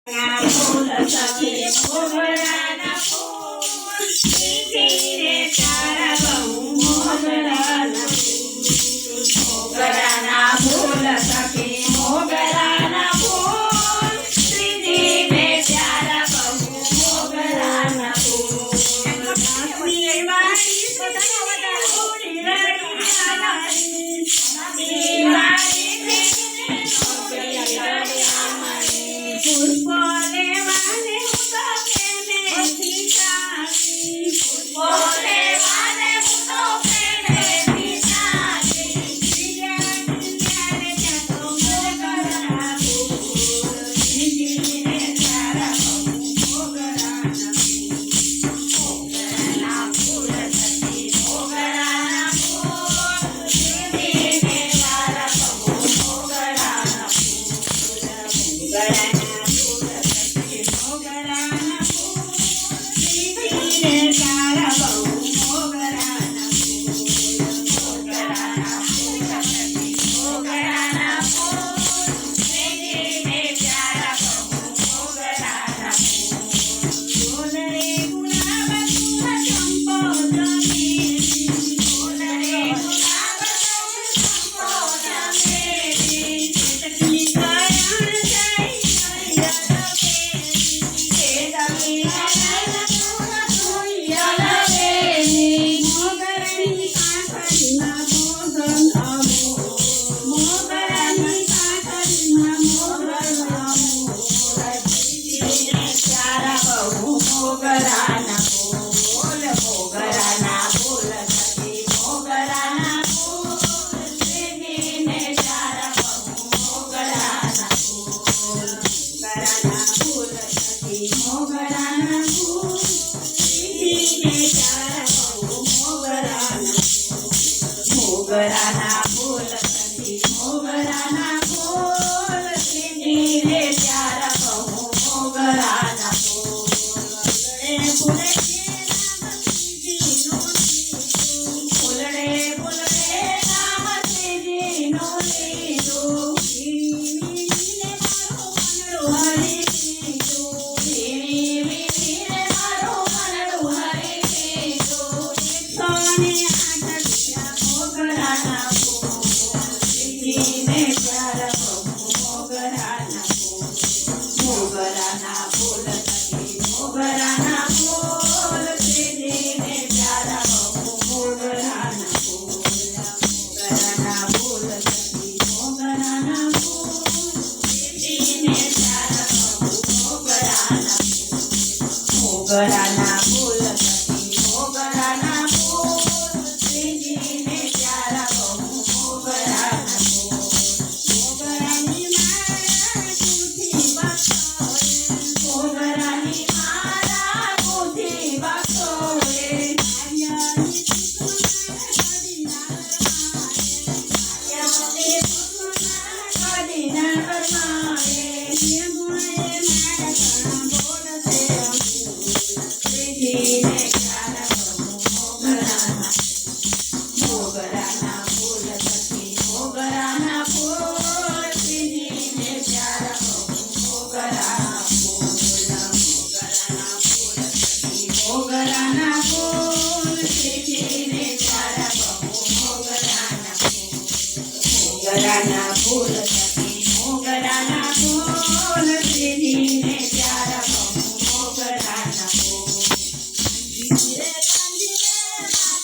फूल सखी मोगराना फूल धीरे तारा बहु मोगराना मोगराना फूल सखी मोगराना फूल धीरे तारा बहु मोगराना फूल मोगराना फूल मोगराना फूल सखी मोगराना फूल धीरे तारा बहु मोगराना फूल मोगराना फूल सखी मोगराना फूल धीरे तारा बहु मोगराना मोगराना फूल सखी मोगराना फूल धीरे तारा बहु मोगराना मोगराना फूल सखी मोगराना फूल धीरे तारा बहु मोगराना मोगरानी माला कुठी बसोरे मोगराना फूल सखी मोगराना फूल धीरे तारा बहु मोगराना मोगराना फूल धीरे तारा बहु मोगराना मोगराना फूल सखी मोगराना फूल धीरे तारा बहु मोगराना